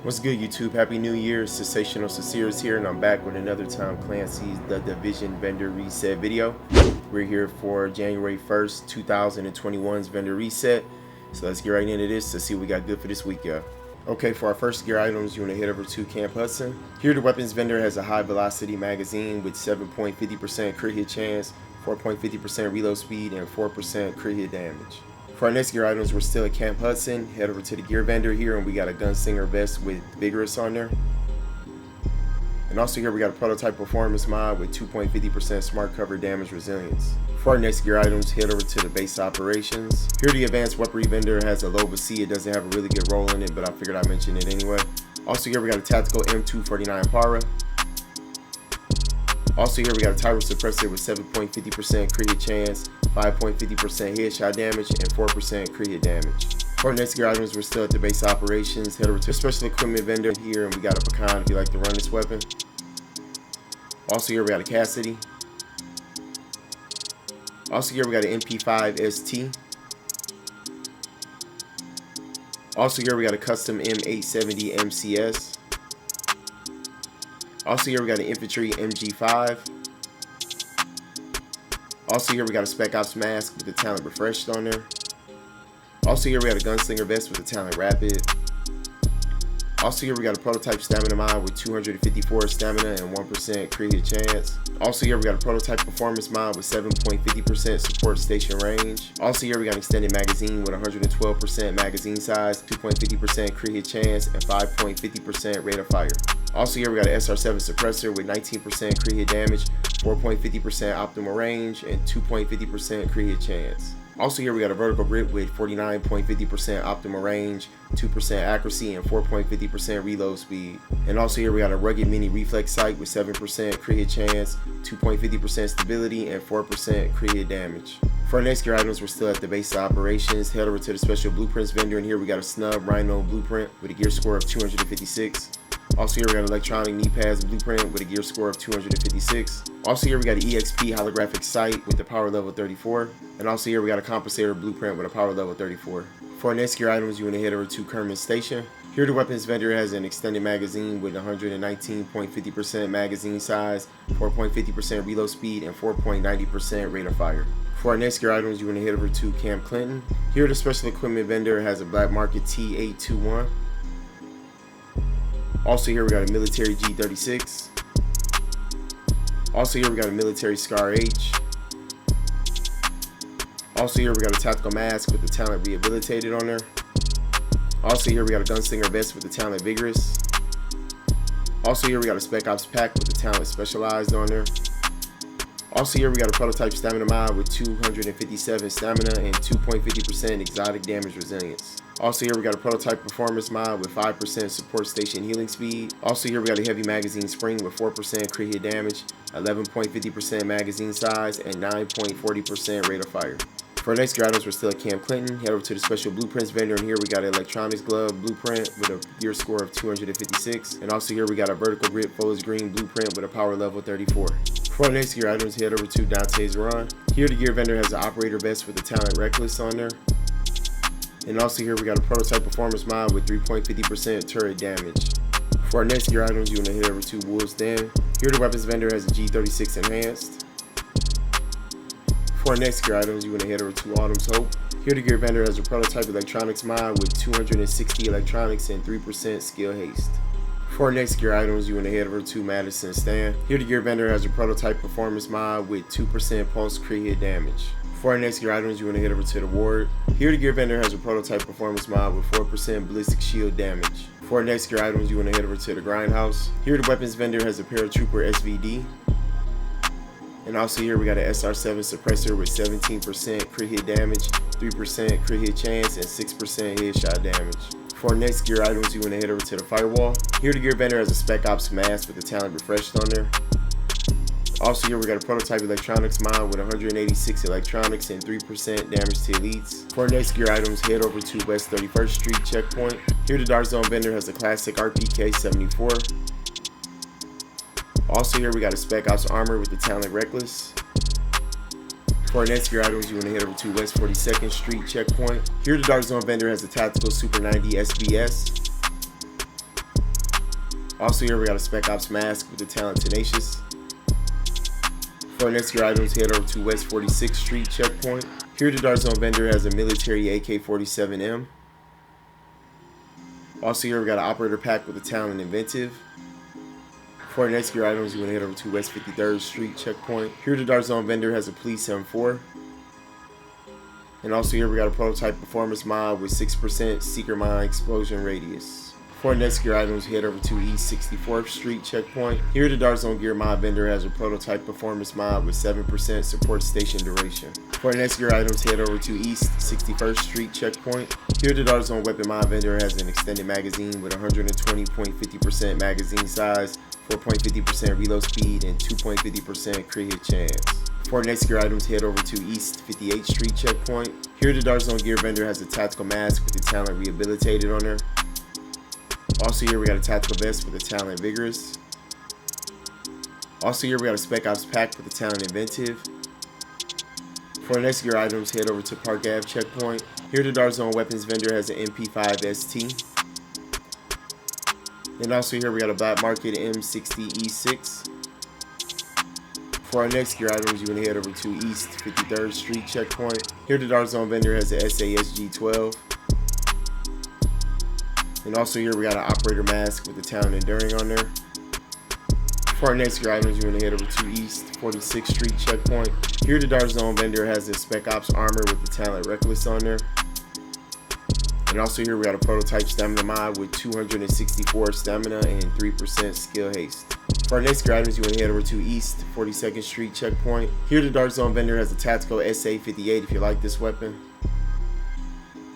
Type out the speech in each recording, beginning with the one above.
What's good, YouTube? Happy New Year. Sensational Sincere's here, and I'm back with another Tom Clancy's The Division Vendor Reset video. We're here for January 1st, 2021's Vendor Reset. So let's get right into this to see what we got good for this week, y'all. Okay, for our first gear items, you want to head over to Camp Hudson. Here, the weapons vendor has a high velocity magazine with 7.50% crit hit chance, 4.50% reload speed, and 4% crit hit damage. For our next gear items, we're still at Camp Hudson. Head over to the gear vendor here, and we got a gunslinger vest with Vigorous on there. And also here we got a prototype performance mod with 2.50% smart cover damage resilience. For our next gear items, head over to the base operations. Here the advanced weaponry vendor has a low but C. It doesn't have a really good roll in it, but I figured I'd mention it anyway. Also here we got a tactical M249 Para. Also here we got a Tyro suppressor with 7.50% crit hit chance, 5.50% headshot damage, and 4% crit hit damage. For our next gear items, we're still at the base operations. Head over to the special equipment vendor here, and we got a pecan if you like to run this weapon. Also here we got a Cassidy. Also here we got an MP5 ST. Also here we got a custom M870 MCS. Also here we got an infantry MG5. Also here we got a Spec Ops mask with the talent refreshed on there. Also here we got a gunslinger vest with the talent rapid. Also here we got a prototype stamina mod with 254 stamina and 1% crit hit chance. Also here we got a prototype performance mod with 7.50% support station range. Also here we got an extended magazine with 112% magazine size, 2.50% crit hit chance, and 5.50% rate of fire. Also here we got an SR7 suppressor with 19% crit hit damage, 4.50% optimal range, and 2.50% crit hit chance. Also here we got a vertical grip with 49.50% optimal range, 2% accuracy, and 4.50% reload speed. And also here we got a rugged mini reflex sight with 7% crit hit chance, 2.50% stability, and 4% crit hit damage. For our next gear items, we're still at the base operations. Head over to the special blueprints vendor, and here we got a snub Rhino blueprint with a gear score of 256. Also here we got an electronic knee pads blueprint with a gear score of 256. Also here we got an EXP holographic sight with the power level 34. And also here we got a compensator blueprint with a power level 34. For our next gear items, you want to head over to Kermit Station. Here the weapons vendor has an extended magazine with 119.50% magazine size, 4.50% reload speed, and 4.90% rate of fire. For our next gear items, you want to head over to Camp Clinton. Here the special equipment vendor has a black market T821. Also here we got a military G36. Also here we got a military Scar H. Also here we got a tactical mask with the talent rehabilitated on there. Also here we got a gunslinger vest with the talent vigorous. Also here we got a Spec Ops pack with the talent specialized on there. Also here we got a prototype stamina mod with 257 stamina and 2.50% exotic damage resilience. Also here we got a prototype performance mod with 5% support station healing speed. Also here we got a heavy magazine spring with 4% crit hit damage, 11.50% magazine size, and 9.40% rate of fire. For our next gear items, we're still at Camp Clinton. Head over to the special blueprints vendor, and here we got an electronics glove blueprint with a gear score of 256. And also here we got a vertical grip foliage green blueprint with a power level 34. For our next gear items, head over to Dantes Run. Here the gear vendor has an operator vest with the talent reckless on there. And also here we got a prototype performance mod with 3.50% turret damage. For our next gear items, you want to head over to Wolves Den. Here the weapons vendor has a G36 enhanced. For our next gear items, you want to head over to Autumn's Hope. Here the gear vendor has a prototype electronics mod with 260 electronics and 3% skill haste. For our next gear items, you want to head over to Madison Stand. Here the gear vendor has a prototype performance mod with 2% pulse crit hit damage. For our next gear items, you want to head over to the Ward. Here the gear vendor has a prototype performance mod with 4% ballistic shield damage. For our next gear items, you want to head over to the Grindhouse. Here the weapons vendor has a paratrooper SVD. And also here we got an SR7 suppressor with 17% crit hit damage, 3% crit hit chance, and 6% headshot damage. For our next gear items, you want to head over to the Firewall. Here the gear vendor has a Spec Ops mask with the talent refreshed on there. Also here we got a prototype electronics mod with 186 electronics and 3% damage to elites. For our next gear items, head over to West 31st Street checkpoint. Here the Dark Zone vendor has a classic RPK 74. Also here we got a Spec Ops armor with the talent reckless. For our next gear items, you want to head over to West 42nd Street checkpoint. Here the Dark Zone vendor has a tactical Super 90 SBS. Also here we got a Spec Ops mask with the talent Tenacious. For our next gear items, head over to West 46th Street checkpoint. Here the Dart Zone vendor has a military AK-47M. Also here we got an operator pack with the talent Inventive. For our next gear items, you want to head over to West 53rd Street checkpoint. Here the Dart Zone vendor has a Police M4. And also here we got a prototype performance mod with 6% Seeker Mine explosion radius. For our next gear items, head over to East 64th Street checkpoint. Here the Dart Zone gear mod vendor has a prototype performance mod with 7% support station duration. For our next gear items, head over to East 61st Street checkpoint. Here the Dart Zone weapon mod vendor has an extended magazine with 120.50% magazine size, 4.50% reload speed, and 2.50% crit hit chance. For our next gear items, head over to East 58th Street checkpoint. Here the Dart Zone gear vendor has a tactical mask with the talent Rehabilitated on there. Also here we got a tactical vest with the talent Vigorous. Also here we got a Spec Ops pack with the talent Inventive. For our next gear items, head over to Park Ave checkpoint. Here the Dart Zone weapons vendor has an MP5 ST. And also here we got a Black Market M60E6. For our next gear items, you want to head over to East 53rd Street checkpoint. Here the Dart Zone vendor has an SASG-12. And also here we got an operator mask with the talent Enduring on there. For our next gear items, you want to head over to East 46th Street checkpoint. Here the Dart Zone vendor has a Spec Ops armor with the talent Reckless on there. And also here we got a prototype stamina mod with 264 stamina and 3% skill haste. For our next gear items, you want to head over to East 42nd Street checkpoint. Here the Dart Zone vendor has a tactical SA-58 if you like this weapon.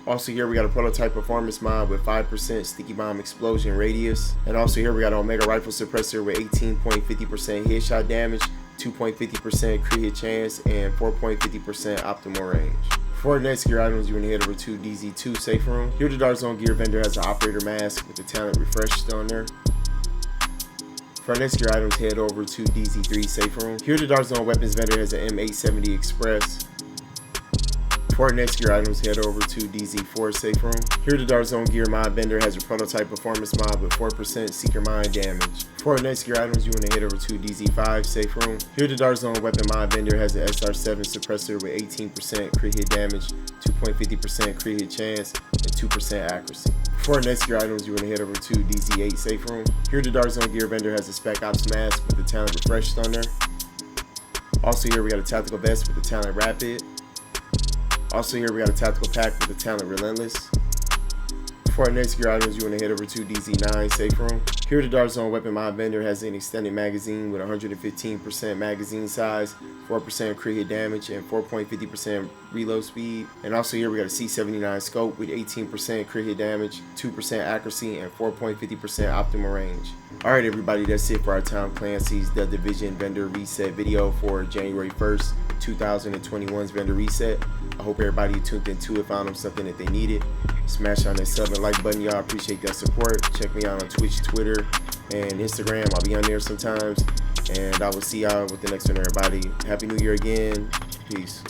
Also here we got a prototype performance mod with 5% sticky bomb explosion radius. And also here we got an Omega rifle suppressor with 18.50% headshot damage, 2.50% crit hit chance, and 4.50% optimal range. For our next gear items, you want to head over to DZ2 safe room. Here the Dart Zone gear vendor has an operator mask with the talent Refreshed on there. For our next gear items, head over to DZ3 safe room. Here the Dart Zone weapons vendor has an M870 Express. For our next gear items, head over to DZ4 safe room. Here the Dart Zone gear mod vendor has a prototype performance mod with 4% Seeker Mine damage. For our next gear items, you want to head over to DZ5 safe room. Here the Dart Zone weapon mod vendor has an SR7 suppressor with 18% crit hit damage, 2.50% crit hit chance, and 2% accuracy. For our next gear items, you want to head over to DZ8 safe room. Here the Dart Zone gear vendor has a Spec Ops mask with the talent Refreshed on there. Also here we got a tactical vest with the talent Rapid. Also here we got a tactical pack with the talent Relentless. For our next gear items, you want to head over to DZ9 safe room. Here the Dart Zone weapon mod vendor has an extended magazine with 115% magazine size, 4% crit hit damage, and 4.50% reload speed. And also here we got a C79 scope with 18% crit hit damage, 2% accuracy, and 4.50% optimal range. Alright everybody, that's it for our Tom Clancy's The Division vendor reset video for January 1st, 2021's vendor reset. I hope everybody tuned into it, found them something that they needed. Smash on that sub and like button, y'all. Appreciate that support. Check me out on Twitch, Twitter, and Instagram. I'll be on there sometimes. And I will see y'all with the next one, everybody. Happy New Year again. Peace.